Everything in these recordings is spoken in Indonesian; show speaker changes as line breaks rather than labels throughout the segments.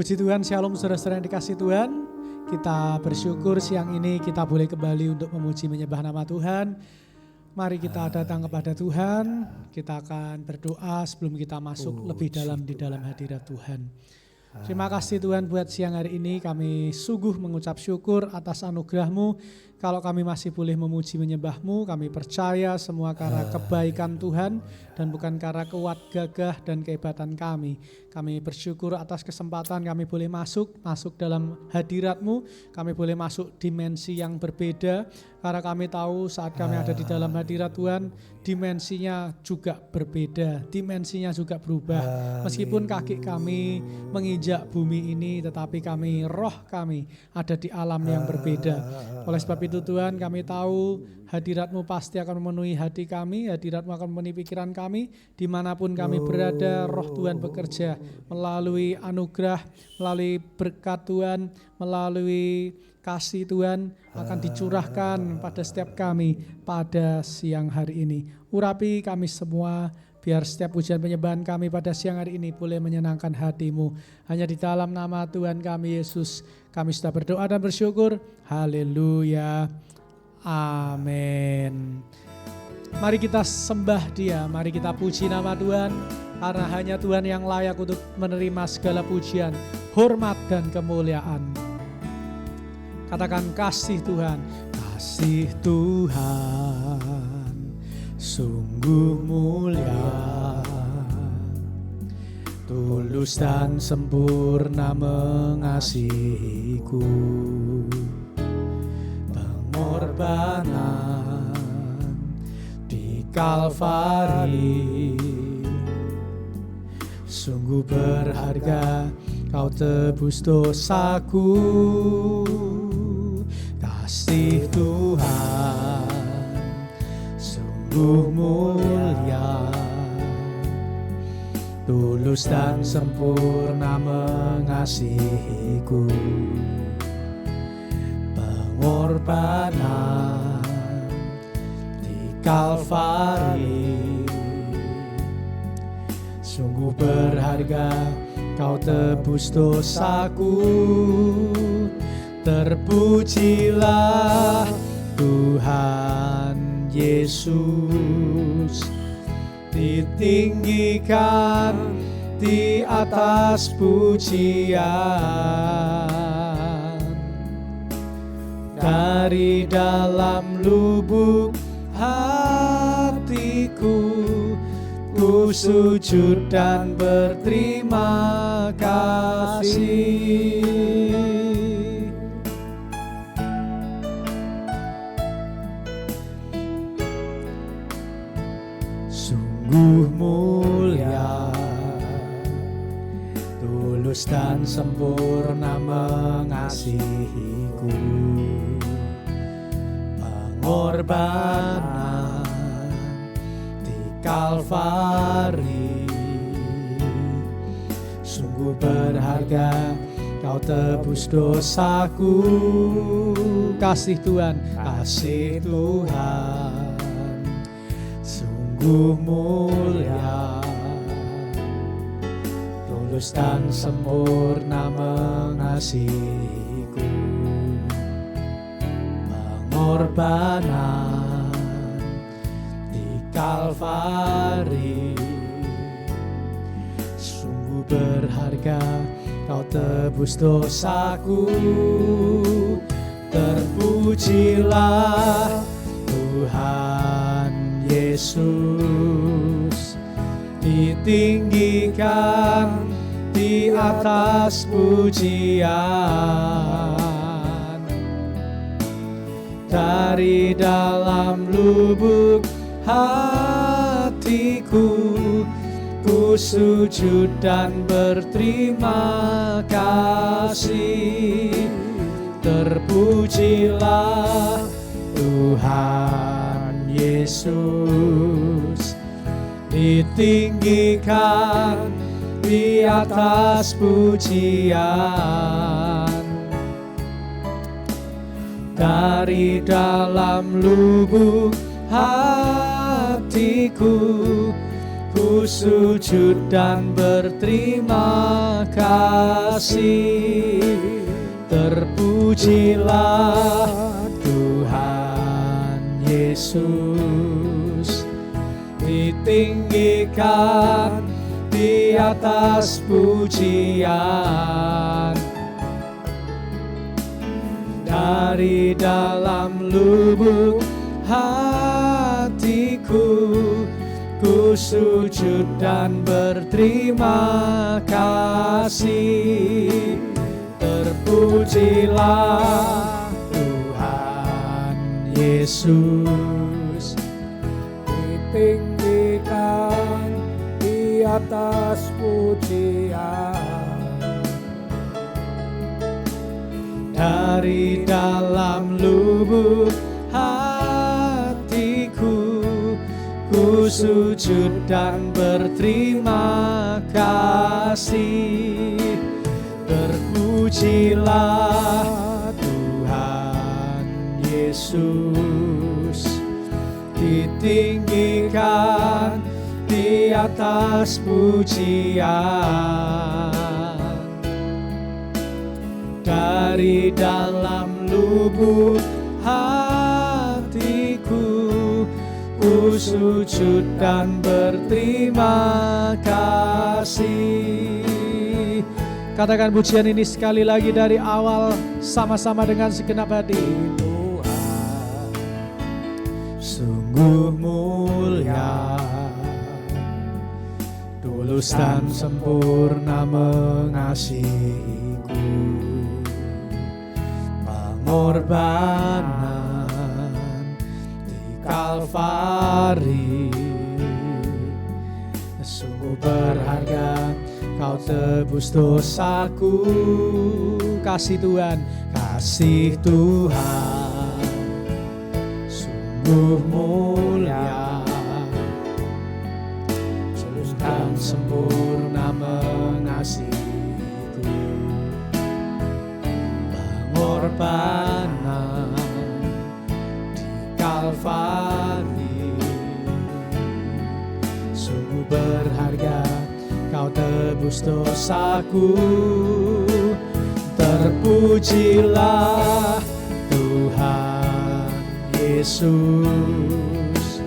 Puji Tuhan, shalom saudara-saudara yang dikasih Tuhan. Kita bersyukur siang ini kita boleh kembali untuk memuji menyembah nama Tuhan. Mari kita datang kepada Tuhan. Kita akan berdoa sebelum kita masuk lebih dalam di dalam hadirat Tuhan. Terima kasih Tuhan buat siang hari ini. Kami sungguh mengucap syukur atas anugerah-Mu. Kalau kami masih boleh memuji menyembah-Mu, kami percaya semua karena kebaikan Tuhan dan bukan karena kuat gagah dan kehebatan kami. Kami bersyukur atas kesempatan kami boleh masuk dalam hadirat-Mu. Kami boleh masuk dimensi yang berbeda karena kami tahu saat kami ada di dalam hadirat Tuhan, dimensinya juga berbeda, dimensinya juga berubah. Meskipun kaki kami menginjak bumi ini, tetapi roh kami ada di alam yang berbeda. Oleh sebab itu Tuhan, kami tahu hadirat-Mu pasti akan memenuhi hati kami, hadirat-Mu akan memenuhi pikiran kami, dimanapun kami berada, roh Tuhan bekerja melalui anugerah, melalui berkat Tuhan, melalui kasih Tuhan akan dicurahkan pada setiap kami pada siang hari ini. Urapi kami semua, biar setiap pujian penyembahan kami pada siang hari ini boleh menyenangkan hati-Mu. Hanya di dalam nama Tuhan kami Yesus, kami sudah berdoa dan bersyukur. Haleluya. Amin. Mari kita sembah Dia, mari kita puji nama Tuhan, karena hanya Tuhan yang layak untuk menerima segala pujian, hormat dan kemuliaan. Katakan kasih Tuhan, kasih Tuhan sungguh mulia, tulus dan sempurna mengasihiku. Pengorbanan di Kalvari sungguh berharga, Kau tebus dosaku. Kasih Tuhan sungguh mulia, tulus dan sempurna mengasihiku. Pengorbanan di Kalvari sungguh berharga, Kau tebus dosaku. Terpujilah Tuhan Yesus, ditinggikan di atas pujian. Dari dalam lubuk hatiku, ku sujud dan berterima kasih. Sungguh mulia, tulus dan sempurna mengasihiku. Pengorbanan di Kalvari sungguh berharga, Kau tebus dosaku. Kasih Tuhan, kasih Tuhan sungguh mulia, tulus dan sempurna mengasihiku. Pengorbanan di Kalvari sungguh berharga, Kau tebus dosaku. Terpujilah Tuhan Yesus, ditinggikan di atas pujian. Dari dalam lubuk hatiku, ku sujud dan berterima kasih. Terpujilah Tuhan Yesus, ditinggikan di atas pujian. Dari dalam lubuk hatiku, ku ku sujud dan berterima kasih. Terpujilah Tuhan Yesus, ditinggikan di atas pujian. Dari dalam lubuk hatiku, ku sujud dan berterima kasih. Terpujilah Tuhan Yesus,
ditinggikan di atas pujian.
Dari dalam lubuk hatiku, ku sujud dan berterima kasih. Terpujilah Tuhan Yesus, ditinggikan di atas pujian. Dari dalam lubuk hatiku, ku sujud dan berterima kasih. Katakan pujian ini sekali lagi dari awal, sama-sama dengan segenap hati.
Tuhan sungguh mulia,
tulus dan sempurna mengasihiku. Pengorbanan di Kalvari sungguh berharga, Kau tebus dosaku. Kasih Tuhan, kasih Tuhan sungguh mulia, tulus dan sempurna mengasihiku. Pengorbanan di Kalvari sungguh berharga, Kau tebus dosaku. Terpujilah Tuhan Yesus,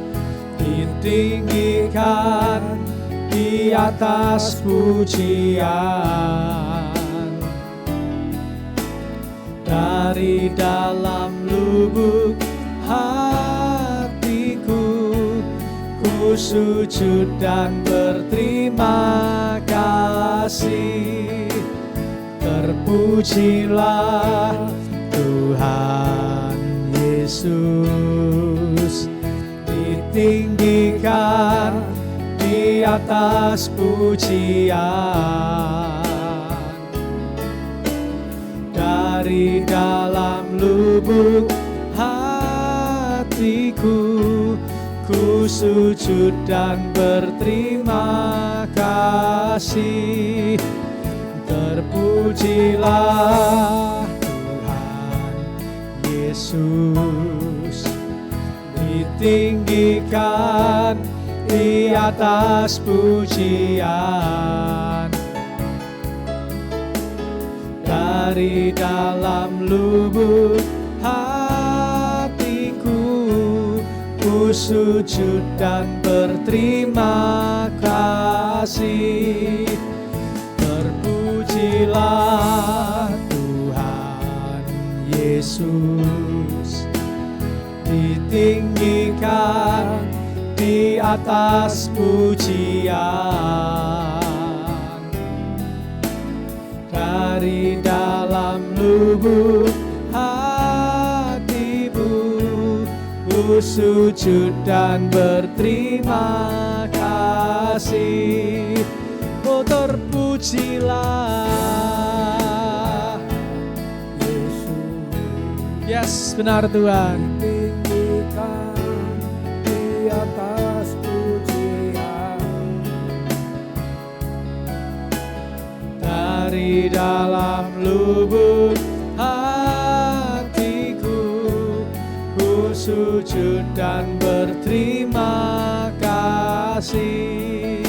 ditinggikan di atas pujian. Dari dalam lubuk hatiku, ku sujud dan berterima kasih. Terpujilah Tuhan Yesus, ditinggikan di atas pujian. Dari dalam lubuk hatiku, ku sujud dan berterima kasih. Terpujilah Tuhan Yesus, ditinggikan di atas pujian. Dari dalam lubuk hatiku, ku sujud dan berterima kasih. Terpujilah Tuhan Yesus, ditinggikan di atas pujian. Dari dalam lubuk hatimu, ku sujud dan berterima kasih. Oh, terpujilah
Yesus,
yes, benar Tuhan,
ditinggikan di atas pujian.
dari dalam lubuk hatiku, ku sujud dan berterima kasih.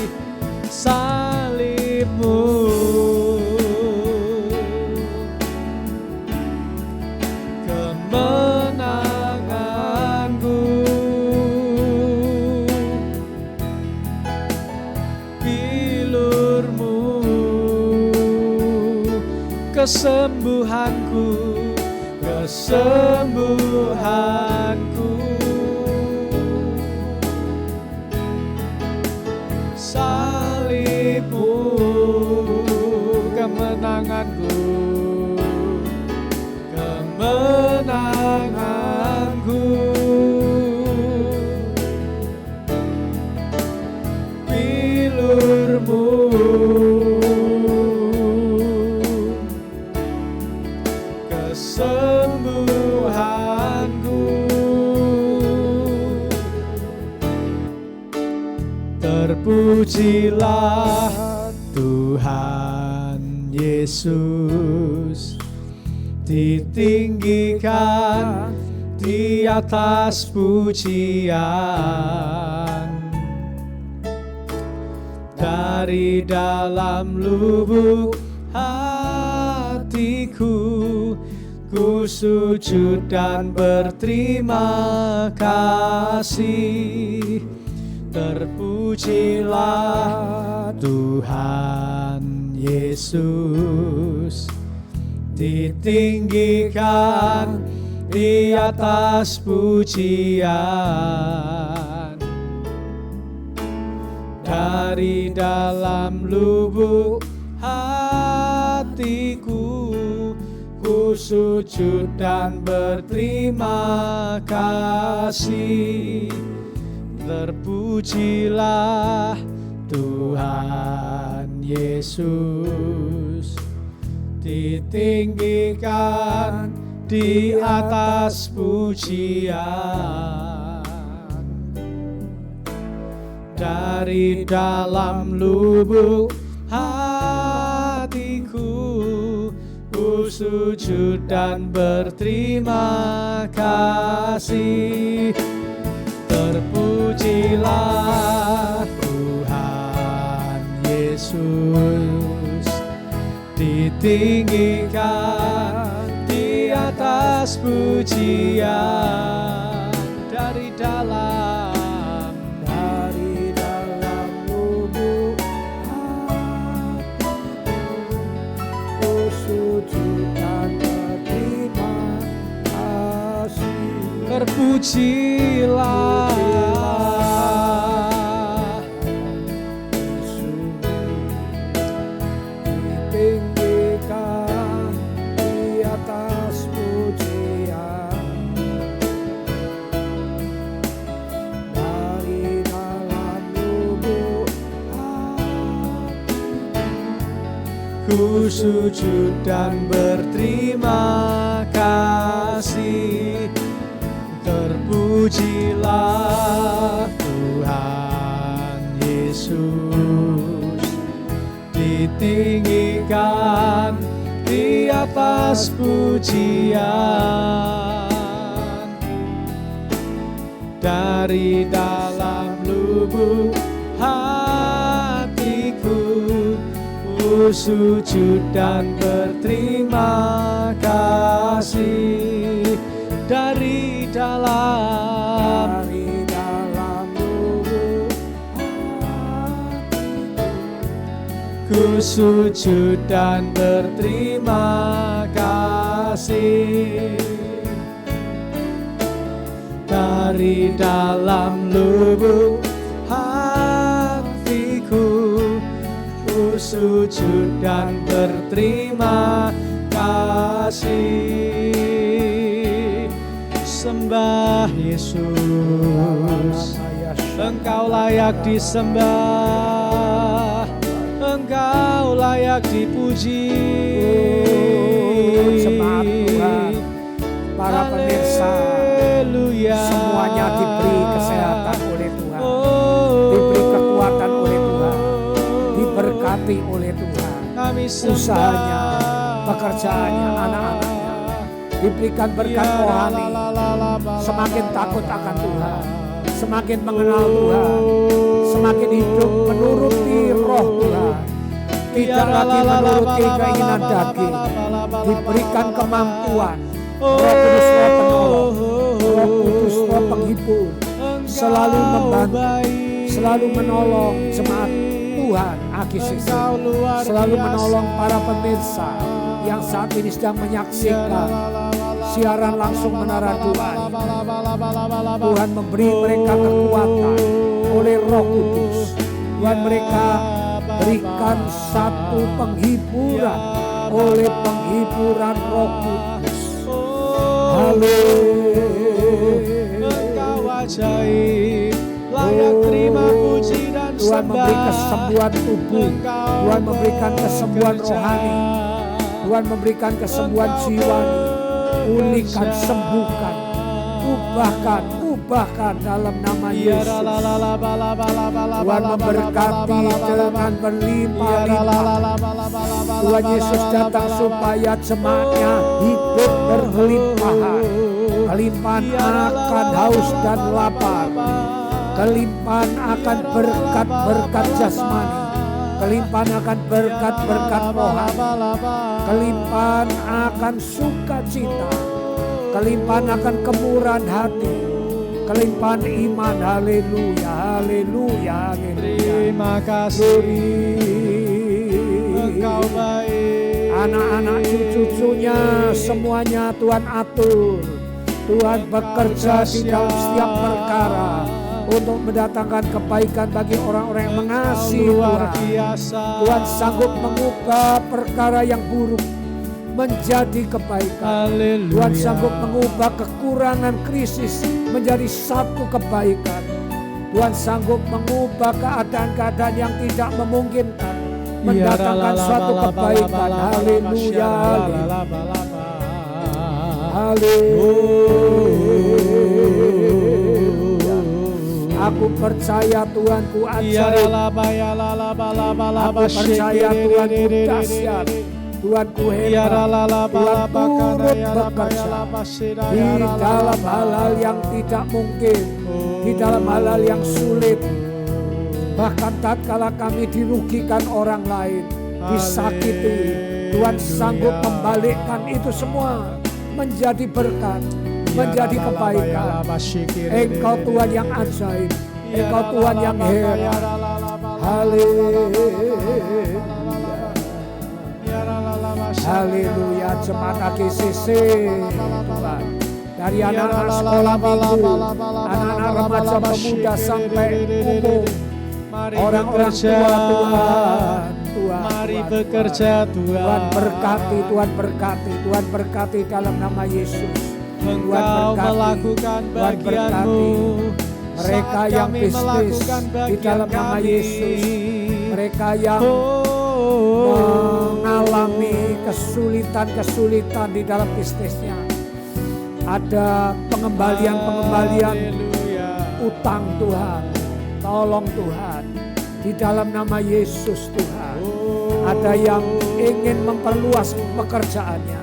kesembuhanku, kesembuhanku. Salibmu kemenanganku, kemenanganku. Pilurmu kesembuhanku. Terpujilah Tuhan Yesus, ditinggikan di atas pujian. Dari dalam lubuk hatiku, ku sujud dan berterima kasih. Terpujilah Tuhan Yesus, ditinggikan di atas pujian. Dari dalam lubuk hatiku, ku sujud dan berterima kasih. Terpujilah Tuhan Yesus, ditinggikan di atas pujian. Dari dalam lubuk hatiku, ku sujud dan berterima kasih. Terpujilah Tuhan Yesus, ditinggikan di atas pujian. Dari dalam
lubuk hatiku, ku sujud dan berterima kasih.
Terpujilah
Yesus, ditinggikan di atas pujian. Dari dalam lubuk hatiku,
ku sujud dan berterima kasih. Terpujilah Tuhan Yesus, ditinggikan di atas pujian. Dari dalam lubuk hatiku, ku sujud dan berterima kasih. Dari dalam
lubuk hatiku,
ku sujud dan berterima kasih. Dari dalam lubuk hatiku, ku sujud dan berterima kasih. Sembah Yesus, Engkau layak disembah, Engkau layak dipuji.
Semangat Tuhan, para pemirsa semuanya diberi kesehatan oleh Tuhan, diberi kekuatan oleh Tuhan, diberkati oleh Tuhan. Usahanya, pekerjaannya, anak-anaknya diberikan berkat rohani, semakin takut akan Tuhan, semakin mengenal Tuhan, semakin hidup menuruti roh Tuhan, tidak lagi menuruti keinginan daging, diberikan kemampuan. Roh Kudus, Roh penolong, Roh Kudus, Roh penghibur, selalu membantu, selalu menolong jemaat Tuhan Agis, selalu menolong para pemirsa yang saat ini sedang menyaksikan siaran langsung Menara Doa ini. Tuhan memberi mereka kekuatan oleh Roh Kudus. Tuhan mereka berikan satu penghiburan oleh penghiburan Roh Kudus. Haleluya.
Engkau ajaib, layak terima puji dan sembah.
Tuhan memberi kesembuhan tubuh, Tuhan memberikan kesembuhan rohani, Tuhan memberikan kesembuhan jiwani. Pulihkan, sembuhkan, ubahkan dalam nama Yesus. Tuhan memberkati dengan berlimpah-limpah. Tuhan Yesus datang supaya jemaatnya hidup berkelimpahan. Kelimpahan akan haus dan lapar. Kelimpahan akan berkat-berkat jasmani. Kelimpahan akan berkat-berkat rohani. Kelimpahan akan sukacita. Kelimpahan akan kemurahan hati. Kelimpahan iman. Haleluya, haleluya, haleluya.
Terima kasih. Engkau baik.
Anak-anak cucu-cucunya semuanya Tuhan atur. Tuhan bekerja di dalam setiap perkara untuk mendatangkan kebaikan bagi orang-orang yang mengasihi Tuhan. Tuhan sanggup mengubah perkara yang buruk menjadi kebaikan. Tuhan sanggup mengubah kekurangan krisis menjadi satu kebaikan. Tuhan sanggup mengubah keadaan-keadaan yang tidak memungkinkan mendatangkan suatu kebaikan. Haleluya, haleluya. Aku percaya Tuhanku ajaib. Aku percaya Tuhanku dahsyat. Tuhanku hebat. Tuhan turut bekerja di dalam hal-hal yang tidak mungkin, di dalam hal-hal yang sulit. Bahkan tatkala kami dirugikan orang lain, disakiti, Tuhan sanggup membalikkan itu semua menjadi berkat, menjadi kebaikan. Engkau Tuhan yang ajaib, Engkau Tuhan yang hebat. Haleluya, haleluya. Jemaat AGCC Tuhan, dari anak-anak sekolah minggu, anak-anak remaja pemuda sampai umum, orang-orang tua Tuhan,
mari bekerja Tuhan.
Tuhan berkati, Tuhan berkati, Tuhan berkati dalam nama Yesus.
Engkau melakukan bagianmu.
Mereka yang bisnis di dalam nama Yesus. Mereka yang mengalami kesulitan-kesulitan di dalam bisnisnya. Ada pengembalian utang Tuhan. Tolong Tuhan, di dalam nama Yesus Tuhan. Ada yang ingin memperluas pekerjaannya,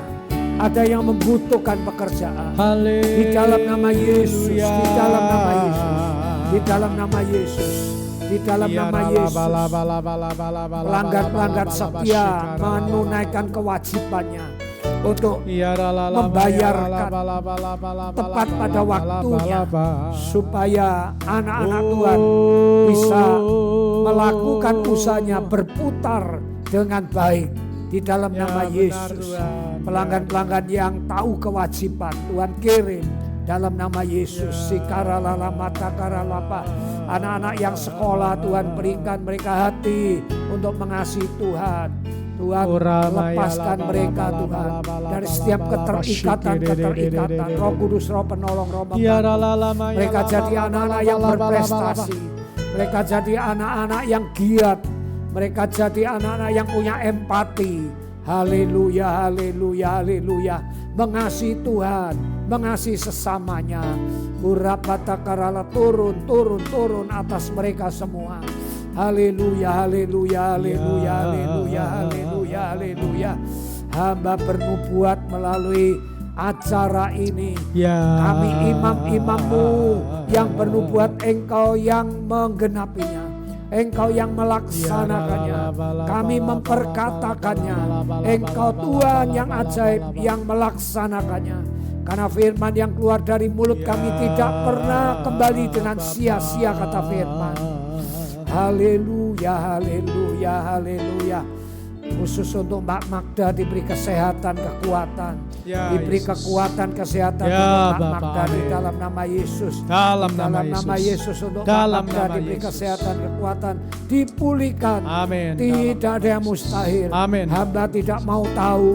ada yang membutuhkan pekerjaan. Di dalam nama Yesus, di dalam nama Yesus, di dalam nama Yesus, di dalam nama Yesus. Pelanggan-pelanggan setia menunaikan kewajibannya untuk membayarkan tepat pada waktunya, supaya anak-anak Tuhan bisa melakukan usahanya berputar dengan baik di dalam nama Yesus. Pelanggan-pelanggan yang tahu kewajiban Tuhan kirim dalam nama Yesus. Sikaralala matakaralapa. Anak-anak yang sekolah Tuhan berikan mereka hati untuk mengasihi Tuhan. Tuhan lepaskan mereka Tuhan dari setiap keterikatan. Roh Kudus, Roh Penolong, Roh Membantu. Mereka jadi anak-anak yang berprestasi. Mereka jadi anak-anak yang giat. Mereka jadi anak-anak yang punya empati. Haleluya, haleluya, haleluya. Mengasihi Tuhan, mengasihi sesamanya. Urapatakarala turun atas mereka semua. Haleluya, haleluya, haleluya, haleluya, haleluya, haleluya. Hamba bernubuat melalui acara ini. Kami imam-imammu yang bernubuat, Engkau yang menggenapinya, Engkau yang melaksanakannya. Kami memperkatakannya, Engkau Tuhan yang ajaib yang melaksanakannya. Karena firman yang keluar dari mulut kami tidak pernah kembali dengan sia-sia, kata firman. Haleluya, haleluya, haleluya. Khusus untuk Mbak Magda diberi kesehatan, kekuatan.
Ya,
Diberi
Yesus.
kekuatan, kesehatan
Ya,
untuk Mbak
Bapa,
Magda di
amin.
dalam nama Yesus.
Dalam
Di
nama
dalam nama
Yesus.
Yesus untuk
Dalam
Mbak Magda
nama
diberi
Yesus.
kesehatan, kekuatan, dipulihkan.
Amin.
Tidak
Dalam
ada yang
nama Yesus.
mustahil.
Amin.
Hamba tidak mau tahu.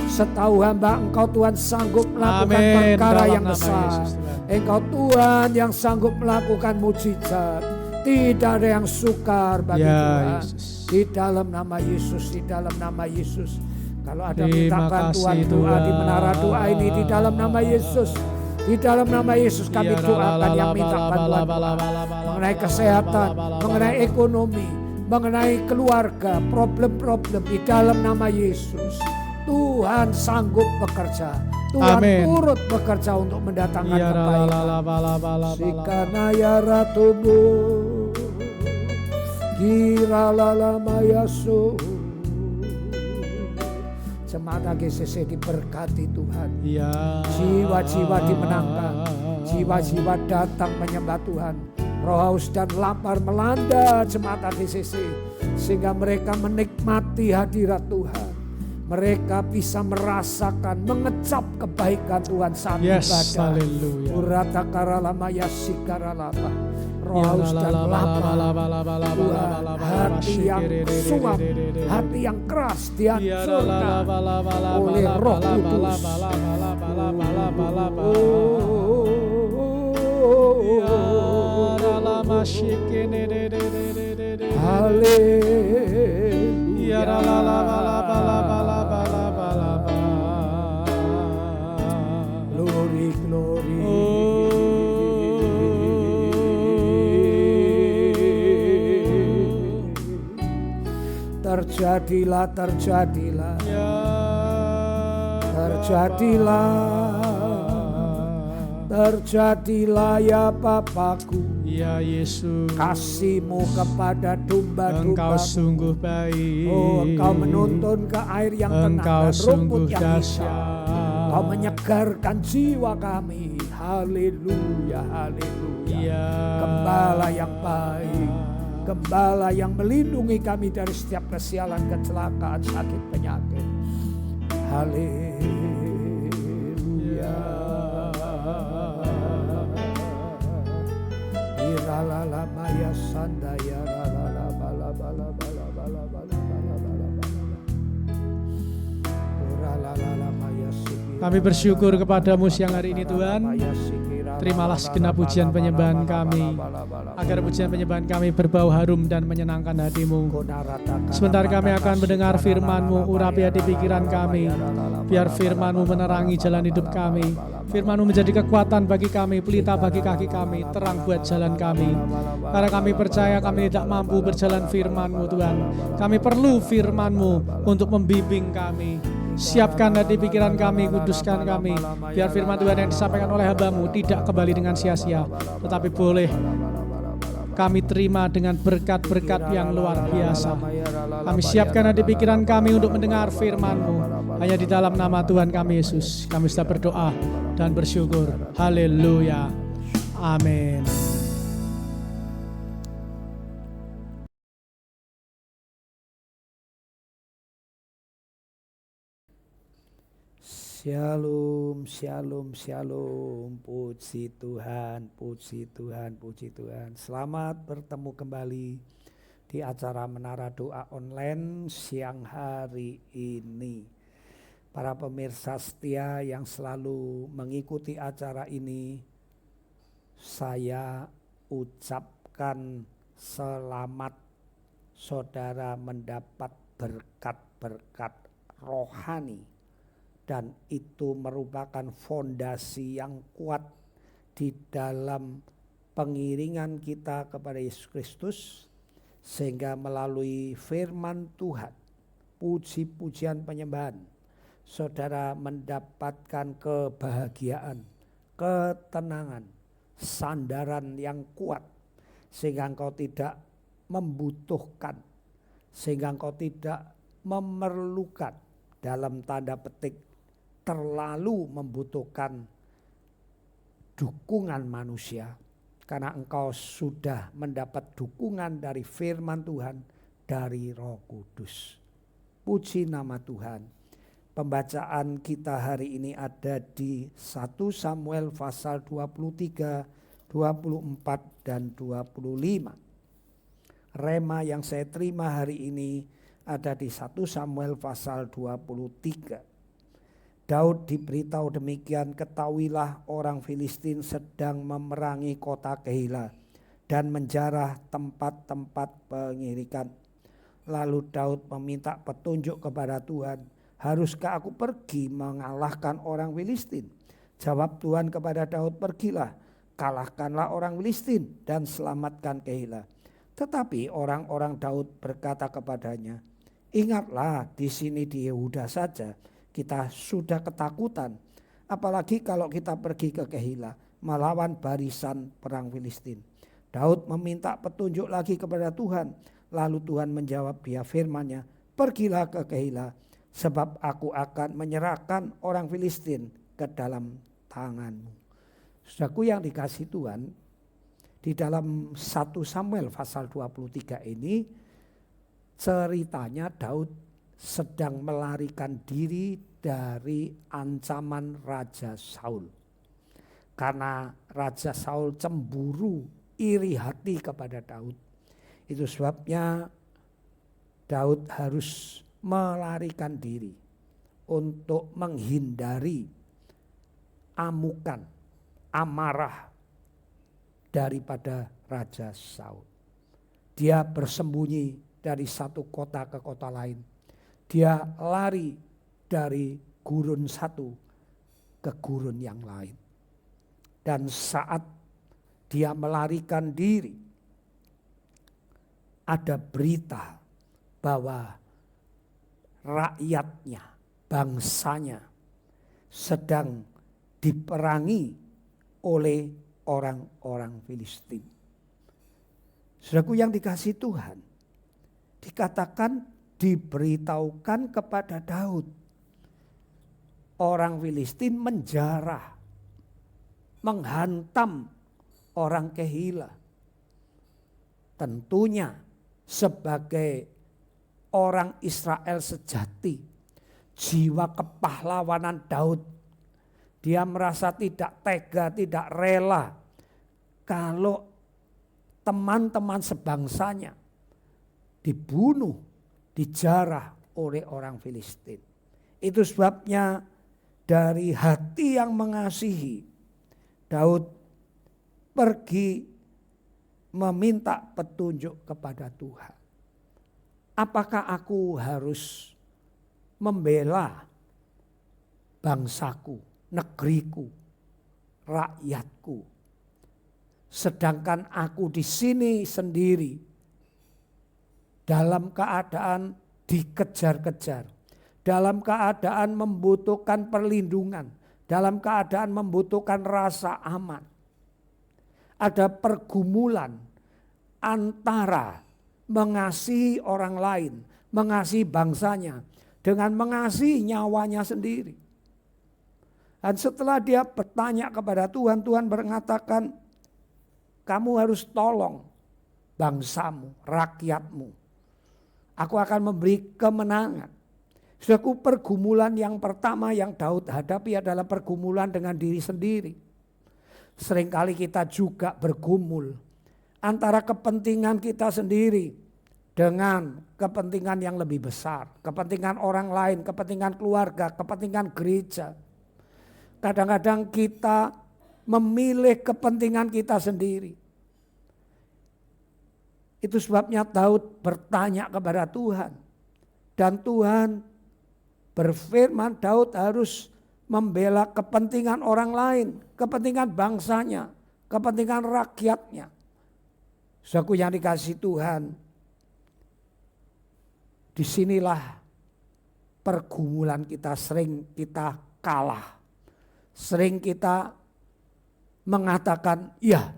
Setahu hamba Engkau Tuhan sanggup melakukan
Amin.
perkara
Dalam
yang
nama
besar.
Yesus, Tuhan.
Engkau Tuhan yang sanggup melakukan mujizat. Tidak ada yang sukar bagi
Ya,
Tuhan.
Yesus.
Di dalam nama Yesus, di dalam nama Yesus. Kalau ada
Terima
minta bantuan
kasih,
doa di
Tuhan.
menara doa ini di dalam nama Yesus. Di dalam nama Yesus kami
Ya,
doakan yang minta
bala,
bantuan
bala,
doa.
bala, bala,
Mengenai
bala,
kesehatan,
bala, bala,
mengenai
bala.
ekonomi, mengenai keluarga, problem-problem di dalam nama Yesus. Tuhan sanggup bekerja. Tuhan
Amin.
turut bekerja untuk mendatangkan
Ya, la, la, la,
kebaikan.
bala, bala, bala.
Sikana ya ratubu Kira lala mayasu. Jemaat GCC diberkati Tuhan.
Ya.
Jiwa-jiwa dimenangkan. Jiwa-jiwa datang menyembah Tuhan. Roh haus dan lapar melanda jemaat GCC. Sehingga mereka menikmati hadirat Tuhan. Mereka bisa merasakan, mengecap kebaikan Tuhan saat
Yes,
ibadah.
haleluya.
Urata karalama yasikaralapa. Roh haus dan lapar. Tuhan, hati yang suam, hati yang keras dihancurkan oleh Roh Kudus. Haleluya. Glory, glory. Terjadilah, terjadilah, terjadilah, terjadilah ya Bapakku.
Ya Yesus,
Kasih-Mu kepada
Engkau
domba-domba.
sungguh baik.
Oh, Engkau menuntun ke air yang tenang
Engkau
dan rumput
sungguh
yang hijau.
dahsyat.
Engkau menyegarkan jiwa kami. Haleluya, haleluya.
Ya.
Gembala yang baik, Gembala yang melindungi kami dari setiap kesialan, kecelakaan, sakit, penyakit. Haleluya. Iralala maya sandaya ralala bala bala bala bala bala bala bala bala. Uralala maya sikira.
Kami bersyukur kepadamu siang hari ini Tuhan. Terimalah segenap pujian penyembahan kami, agar pujian penyembahan kami berbau harum dan menyenangkan hatimu. Sebentar kami akan mendengar firman-Mu, urapi hati pikiran kami. Biar firman-Mu menerangi jalan hidup kami. Firman-Mu menjadi kekuatan bagi kami, pelita bagi kaki kami, terang buat jalan kami. Karena kami percaya kami tidak mampu berjalan firman-Mu Tuhan. Kami perlu firman-Mu untuk membimbing kami. Siapkan hati pikiran kami, kuduskan kami. Biar firman Tuhan yang disampaikan oleh hamba-Mu tidak kembali dengan sia-sia, tetapi boleh kami terima dengan berkat-berkat yang luar biasa. Kami siapkan hati pikiran kami untuk mendengar firman-Mu. Hanya di dalam nama Tuhan kami Yesus, kami sudah berdoa dan bersyukur. Haleluya. Amin.
Shalom, shalom, shalom. Puji Tuhan, puji Tuhan, puji Tuhan. Selamat bertemu kembali di acara Menara Doa Online siang hari ini. Para pemirsa setia yang selalu mengikuti acara ini, saya ucapkan selamat saudara mendapat berkat-berkat rohani. Dan itu merupakan fondasi yang kuat di dalam pengiringan kita kepada Yesus Kristus. Sehingga melalui firman Tuhan, puji-pujian penyembahan, saudara mendapatkan kebahagiaan, ketenangan, sandaran yang kuat. Sehingga engkau tidak membutuhkan, sehingga engkau tidak memerlukan, dalam tanda petik, terlalu membutuhkan dukungan manusia, karena engkau sudah mendapat dukungan dari firman Tuhan, dari Roh Kudus. Puji nama Tuhan. Pembacaan kita hari ini ada di 1 Samuel pasal 23, 24 dan 25. Rema yang saya terima hari ini ada di 1 Samuel pasal 23. Daud diberitahu demikian, ketahuilah orang Filistin sedang memerangi kota Keila dan menjarah tempat-tempat pengirikan. Lalu Daud meminta petunjuk kepada Tuhan, haruskah aku pergi mengalahkan orang Filistin? Jawab Tuhan kepada Daud, pergilah, kalahkanlah orang Filistin dan selamatkan Keila. Tetapi orang-orang Daud berkata kepadanya, ingatlah di sini di Yehuda saja kita sudah ketakutan, apalagi kalau kita pergi ke Keila melawan barisan perang Filistin. Daud meminta petunjuk lagi kepada Tuhan. Lalu Tuhan menjawab dia firman-Nya, pergilah ke Keila, sebab aku akan menyerahkan orang Filistin ke dalam tanganmu. Saudaraku yang dikasihi Tuhan, di dalam 1 Samuel pasal 23 ini ceritanya Daud sedang melarikan diri dari ancaman Raja Saul. Karena Raja Saul cemburu, iri hati kepada Daud. Itu sebabnya Daud harus melarikan diri untuk menghindari amukan, amarah daripada Raja Saul. Dia bersembunyi dari satu kota ke kota lain. Dia lari dari gurun satu ke gurun yang lain. Dan saat dia melarikan diri, ada berita bahwa rakyatnya, bangsanya sedang diperangi oleh orang-orang Filistin. Saudaraku yang dikasihi Tuhan, dikatakan diberitahukan kepada Daud, orang Filistin menjarah, menghantam orang Keila. Tentunya sebagai orang Israel sejati, jiwa kepahlawanan Daud, dia merasa tidak tega, tidak rela kalau teman-teman sebangsanya dibunuh, dijarah oleh orang Filistin. Itu sebabnya dari hati yang mengasihi, Daud pergi meminta petunjuk kepada Tuhan. Apakah aku harus membela bangsaku, negeriku, rakyatku, sedangkan aku di sini sendiri dalam keadaan dikejar-kejar, dalam keadaan membutuhkan perlindungan, dalam keadaan membutuhkan rasa aman. Ada pergumulan antara mengasihi orang lain, mengasihi bangsanya, dengan mengasihi nyawanya sendiri. Dan setelah dia bertanya kepada Tuhan, Tuhan mengatakan, kamu harus tolong bangsamu, rakyatmu. Aku akan memberi kemenangan. Saudaraku, pergumulan yang pertama yang Daud hadapi adalah pergumulan dengan diri sendiri. Seringkali kita juga bergumul antara kepentingan kita sendiri dengan kepentingan yang lebih besar. Kepentingan orang lain, kepentingan keluarga, kepentingan gereja. Kadang-kadang kita memilih kepentingan kita sendiri. Itu sebabnya Daud bertanya kepada Tuhan. Dan Tuhan berfirman Daud harus membela kepentingan orang lain, kepentingan bangsanya, kepentingan rakyatnya. Saudaraku yang dikasihi Tuhan, disinilah pergumulan kita, sering kita kalah. Sering kita mengatakan, ya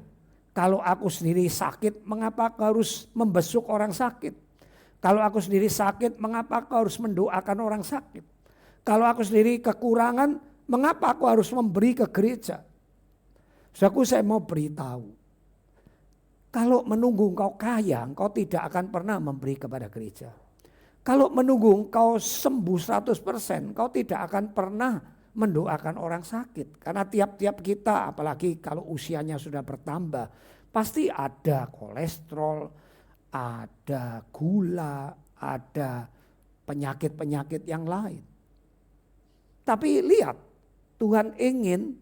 kalau aku sendiri sakit, mengapa kau harus membesuk orang sakit? Kalau aku sendiri sakit, mengapa kau harus mendoakan orang sakit? Kalau aku sendiri kekurangan, mengapa aku harus memberi ke gereja? Saudaraku, saya mau beritahu, kalau menunggu engkau kaya, engkau tidak akan pernah memberi kepada gereja. Kalau menunggu engkau sembuh 100%, engkau tidak akan pernah mendoakan orang sakit. Karena tiap-tiap kita, apalagi kalau usianya sudah bertambah, pasti ada kolesterol, ada gula, ada penyakit-penyakit yang lain. Tapi lihat, Tuhan ingin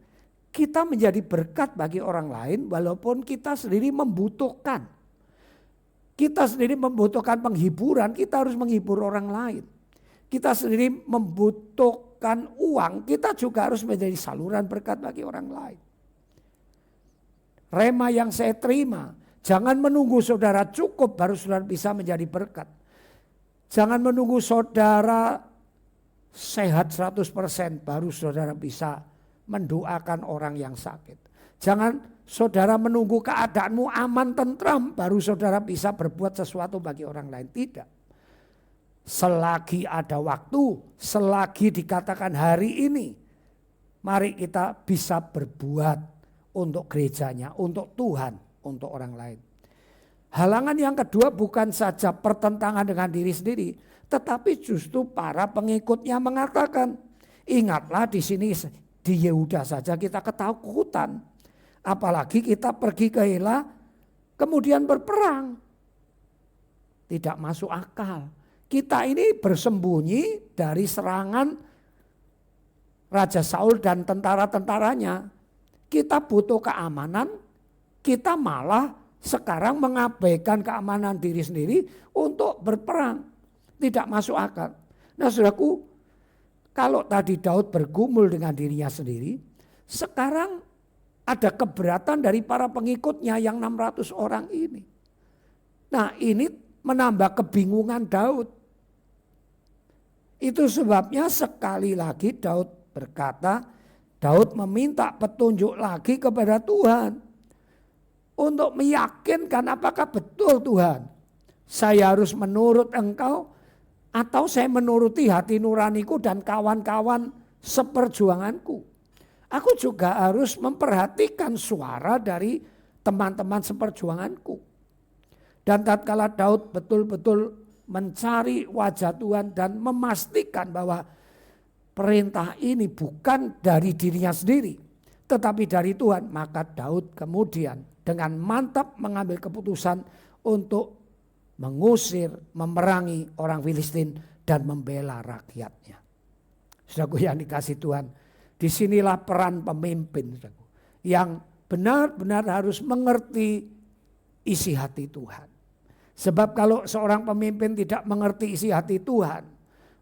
kita menjadi berkat bagi orang lain walaupun kita sendiri membutuhkan. Kita sendiri membutuhkan penghiburan, kita harus menghibur orang lain. Kita sendiri membutuhkan uang, kita juga harus menjadi saluran berkat bagi orang lain. Rema yang saya terima, jangan menunggu saudara cukup baru saudara bisa menjadi berkat. Jangan menunggu saudara sehat 100% baru saudara bisa mendoakan orang yang sakit. Jangan saudara menunggu keadaanmu aman tentram baru saudara bisa berbuat sesuatu bagi orang lain. Tidak. Selagi ada waktu, selagi dikatakan hari ini, mari kita bisa berbuat untuk gerejanya, untuk Tuhan, untuk orang lain. Halangan yang kedua bukan saja pertentangan dengan diri sendiri, tetapi justru para pengikutnya mengatakan, ingatlah di sini di Yehuda saja kita ketakutan. Apalagi kita pergi ke Hela kemudian berperang. Tidak masuk akal. Kita ini bersembunyi dari serangan Raja Saul dan tentara-tentaranya. Kita butuh keamanan, kita malah sekarang mengabaikan keamanan diri sendiri untuk berperang. Tidak masuk akal. Nah saudaraku, kalau tadi Daud bergumul dengan dirinya sendiri, sekarang ada keberatan dari para pengikutnya yang 600 orang ini. Nah ini menambah kebingungan Daud. Itu sebabnya sekali lagi Daud berkata, Daud meminta petunjuk lagi kepada Tuhan. Untuk meyakinkan apakah betul Tuhan, saya harus menurut engkau atau saya menuruti hati nuraniku dan kawan-kawan seperjuanganku. Aku juga harus memperhatikan suara dari teman-teman seperjuanganku. Dan tatkala Daud betul-betul mencari wajah Tuhan dan memastikan bahwa perintah ini bukan dari dirinya sendiri, tetapi dari Tuhan, maka Daud kemudian dengan mantap mengambil keputusan untuk mengusir, memerangi orang Filistin dan membela rakyatnya. Saudaraku yang dikasih Tuhan, disinilah peran pemimpin yang benar-benar harus mengerti isi hati Tuhan. Sebab kalau seorang pemimpin tidak mengerti isi hati Tuhan,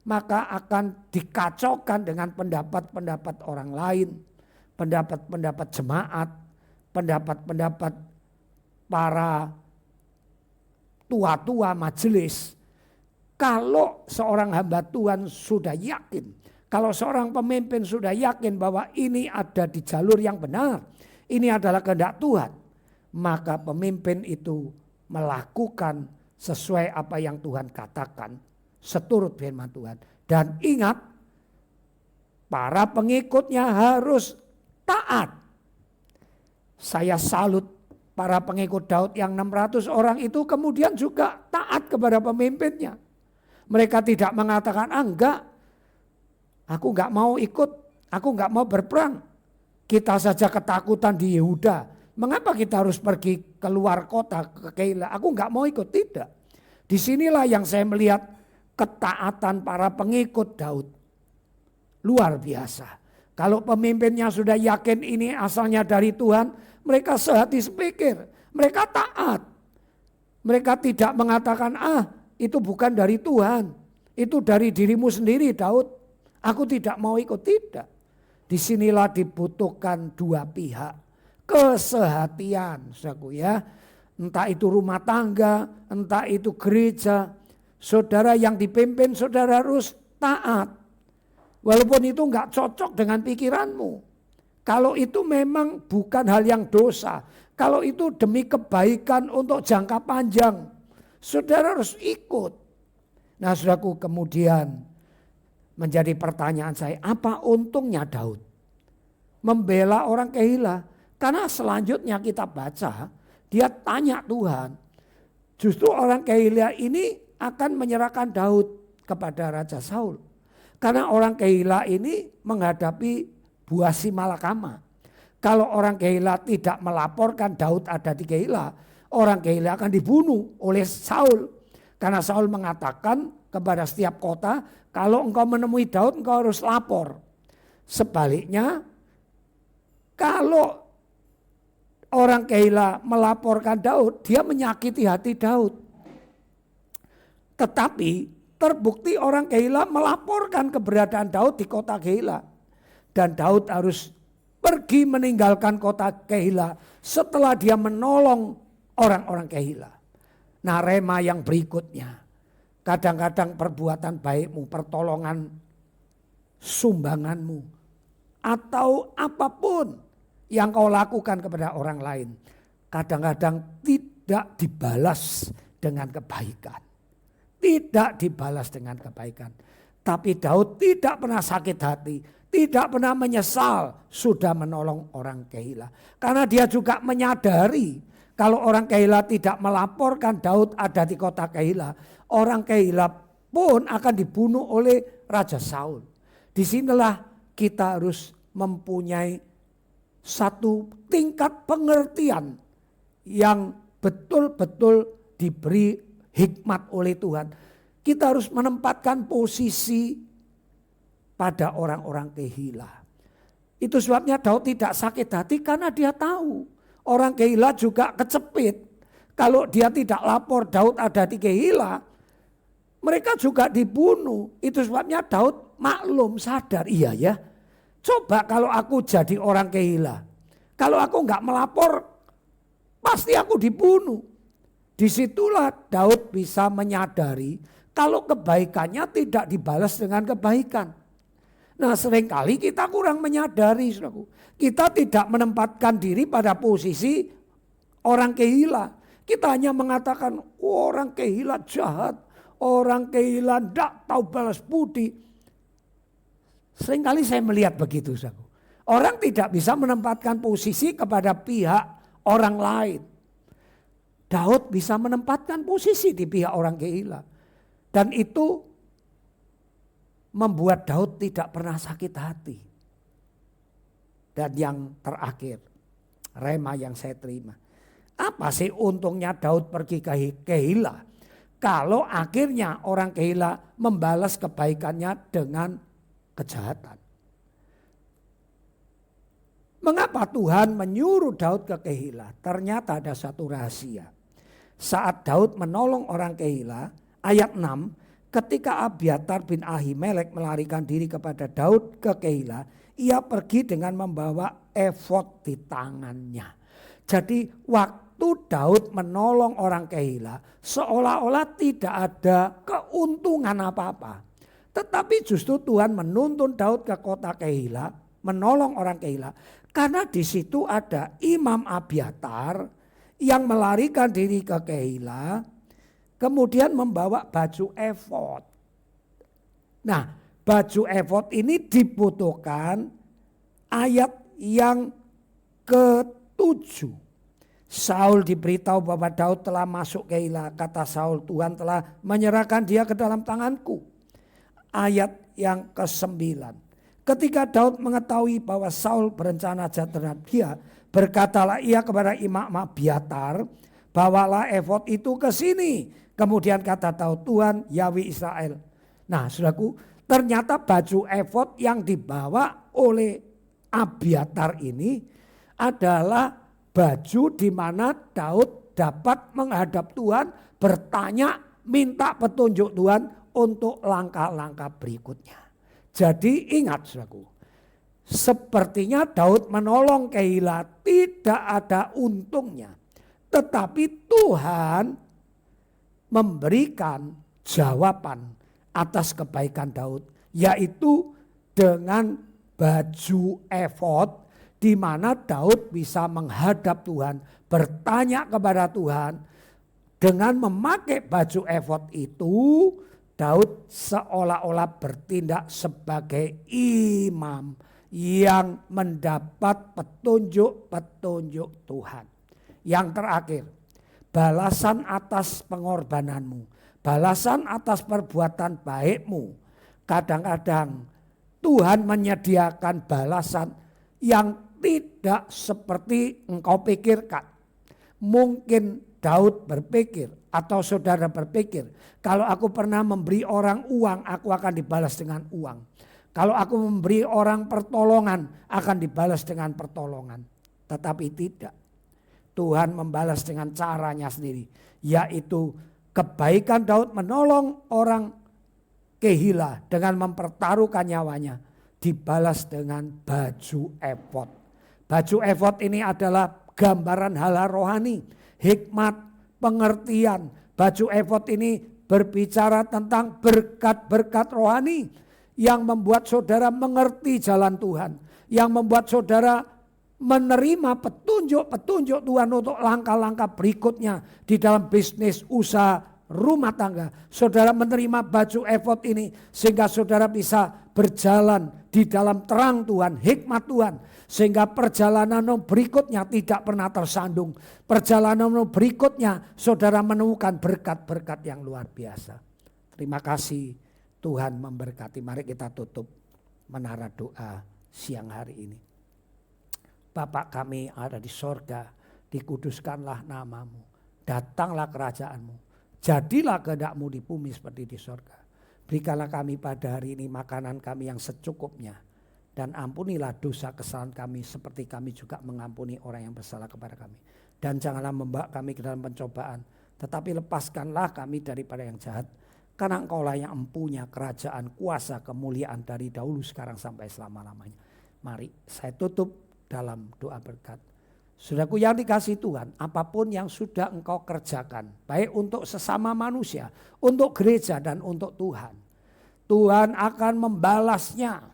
maka akan dikacaukan dengan pendapat-pendapat orang lain, pendapat-pendapat jemaat, pendapat-pendapat para tua-tua majelis. Kalau seorang hamba Tuhan sudah yakin, kalau seorang pemimpin sudah yakin bahwa ini ada di jalur yang benar, ini adalah kehendak Tuhan, maka pemimpin itu melakukan sesuai apa yang Tuhan katakan, seturut firman Tuhan. Dan ingat, para pengikutnya harus taat. Saya salut para pengikut Daud yang 600 orang itu kemudian juga taat kepada pemimpinnya. Mereka tidak mengatakan, enggak, aku enggak mau ikut, aku enggak mau berperang. Kita saja ketakutan di Yehuda. Mengapa kita harus pergi keluar kota ke Keila? Aku enggak mau ikut, tidak. Disinilah yang saya melihat ketaatan para pengikut Daud. Luar biasa. Kalau pemimpinnya sudah yakin ini asalnya dari Tuhan, mereka sehati sepikir. Mereka taat. Mereka tidak mengatakan, itu bukan dari Tuhan. Itu dari dirimu sendiri Daud. Aku tidak mau ikut, tidak. Disinilah dibutuhkan dua pihak. Kesehatian, saudaraku ya. Entah itu rumah tangga, entah itu gereja. Saudara yang dipimpin, saudara harus taat. Walaupun itu enggak cocok dengan pikiranmu. Kalau itu memang bukan hal yang dosa. Kalau itu demi kebaikan untuk jangka panjang, saudara harus ikut. Nah saudaraku, kemudian menjadi pertanyaan saya, apa untungnya Daud membela orang Keila? Karena selanjutnya kita baca, dia tanya Tuhan. Justru orang Keila ini akan menyerahkan Daud kepada Raja Saul. Karena orang Keila ini menghadapi buah si malakama. Kalau orang Keila tidak melaporkan Daud ada di Keila, orang Keila akan dibunuh oleh Saul. Karena Saul mengatakan kepada setiap kota, kalau engkau menemui Daud engkau harus lapor. Sebaliknya, kalau orang Keila melaporkan Daud, dia menyakiti hati Daud. Tetapi terbukti orang Keila melaporkan keberadaan Daud di kota Keila. Dan Daud harus pergi meninggalkan kota Keila setelah dia menolong orang-orang Keila. Nah, rema yang berikutnya. Kadang-kadang perbuatan baikmu, pertolongan sumbanganmu, atau apapun yang kau lakukan kepada orang lain, kadang-kadang tidak dibalas dengan kebaikan. Tidak dibalas dengan kebaikan. Tapi Daud tidak pernah sakit hati, tidak pernah menyesal sudah menolong orang Keila. Karena dia juga menyadari kalau orang Keila tidak melaporkan Daud ada di kota Keila, orang Keila pun akan dibunuh oleh Raja Saul. Disinilah kita harus mempunyai satu tingkat pengertian yang betul-betul diberi hikmat oleh Tuhan. Kita harus menempatkan posisi pada orang-orang Keila. Itu sebabnya Daud tidak sakit hati karena dia tahu orang Keila juga kecepit. Kalau dia tidak lapor Daud ada di Keila, mereka juga dibunuh. Itu sebabnya Daud maklum, sadar, iya ya. Coba kalau aku jadi orang Keila, kalau aku nggak melapor, pasti aku dibunuh. Disitulah Daud bisa menyadari kalau kebaikannya tidak dibalas dengan kebaikan. Nah, seringkali kita kurang menyadari, saudaraku. Kita tidak menempatkan diri pada posisi orang Keila. Kita hanya mengatakan orang Keila jahat, orang Keila tidak tahu balas budi. Seringkali saya melihat begitu, saudaraku. Orang tidak bisa menempatkan posisi kepada pihak orang lain. Daud bisa menempatkan posisi di pihak orang Keila. Dan itu membuat Daud tidak pernah sakit hati. Dan yang terakhir, rema yang saya terima. Apa sih untungnya Daud pergi ke Keila? Kalau akhirnya orang Keila membalas kebaikannya dengan kejahatan. Mengapa Tuhan menyuruh Daud ke Keila? Ternyata ada satu rahasia. Saat Daud menolong orang Keila, ayat 6, ketika Abiatar bin Ahimelek melarikan diri kepada Daud ke Keila, ia pergi dengan membawa efod di tangannya. Jadi waktu Daud menolong orang Keila, seolah-olah tidak ada keuntungan apa-apa. Tetapi justru Tuhan menuntun Daud ke kota Keila, menolong orang Keila. Karena di situ ada Imam Abiatar yang melarikan diri ke Keila, kemudian membawa baju efod. Nah, baju efod ini dibutuhkan ayat yang ke-7. Saul diberitahu bahwa Daud telah masuk Keila. Kata Saul, Tuhan telah menyerahkan dia ke dalam tanganku. Ayat yang ke-9. Ketika Daud mengetahui bahwa Saul berencana jahat terhadap dia, berkatalah ia kepada Imam Abiatar, bawalah efod itu ke sini. Kemudian kata Daud, Tuhan Yahweh Israel. Nah, saudaraku, ternyata baju efod yang dibawa oleh Abiatar ini adalah baju di mana Daud dapat menghadap Tuhan, bertanya, minta petunjuk Tuhan untuk langkah-langkah berikutnya. Jadi ingat, saudaraku, sepertinya Daud menolong Keila tidak ada untungnya. Tetapi Tuhan memberikan jawaban atas kebaikan Daud, yaitu dengan baju efod, di mana Daud bisa menghadap Tuhan, bertanya kepada Tuhan. Dengan memakai baju efod itu, Daud seolah-olah bertindak sebagai imam yang mendapat petunjuk-petunjuk Tuhan. Yang terakhir, balasan atas pengorbananmu, balasan atas perbuatan baikmu. Kadang-kadang Tuhan menyediakan balasan yang tidak seperti engkau pikirkan. Mungkin Daud berpikir atau saudara berpikir, kalau aku pernah memberi orang uang, aku akan dibalas dengan uang. Kalau aku memberi orang pertolongan, akan dibalas dengan pertolongan. Tetapi tidak. Tuhan membalas dengan caranya sendiri, yaitu kebaikan Daud menolong orang Kehila dengan mempertaruhkan nyawanya, dibalas dengan baju efod. Baju efod ini adalah gambaran hal rohani, hikmat, pengertian. Baju efod ini berbicara tentang berkat-berkat rohani yang membuat saudara mengerti jalan Tuhan, yang membuat saudara menerima petunjuk-petunjuk Tuhan untuk langkah-langkah berikutnya di dalam bisnis, usaha, rumah tangga. Saudara menerima baju efod ini sehingga saudara bisa berjalan di dalam terang Tuhan, hikmat Tuhan. Sehingga perjalanan berikutnya tidak pernah tersandung. Perjalanan berikutnya saudara menemukan berkat-berkat yang luar biasa. Terima kasih, Tuhan memberkati. Mari kita tutup menara doa siang hari ini. Bapa kami ada di sorga, dikuduskanlah namamu. Datanglah kerajaanmu. Jadilah kehendak-Mu di bumi seperti di sorga. Berikanlah kami pada hari ini makanan kami yang secukupnya. Dan ampunilah dosa kesalahan kami seperti kami juga mengampuni orang yang bersalah kepada kami. Dan janganlah membawa kami ke dalam pencobaan. Tetapi lepaskanlah kami daripada yang jahat. Karena Engkaulah yang empunya kerajaan, kuasa, kemuliaan dari dahulu sekarang sampai selama-lamanya. Mari saya tutup dalam doa berkat. Saudaraku yang dikasihi Tuhan, apapun yang sudah engkau kerjakan, baik untuk sesama manusia, untuk gereja dan untuk Tuhan. Tuhan akan membalasnya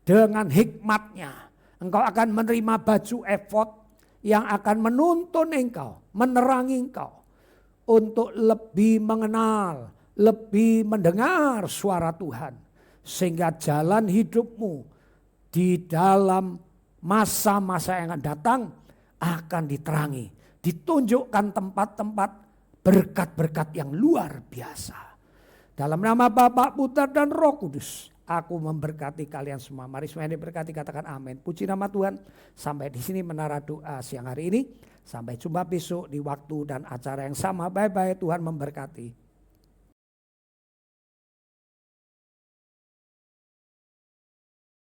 dengan hikmatnya. Engkau akan menerima baju efod yang akan menuntun engkau, menerangi engkau. Untuk lebih mengenal, lebih mendengar suara Tuhan. Sehingga jalan hidupmu di dalam masa-masa yang akan datang akan diterangi, ditunjukkan tempat-tempat berkat-berkat yang luar biasa. Dalam nama Bapa, Putra dan Roh Kudus, aku memberkati kalian semua. Mari semua yang diberkati katakan amin. Puji nama Tuhan. Sampai di sini menara doa siang hari ini. Sampai jumpa besok di waktu dan acara yang sama. Bye-bye, Tuhan memberkati.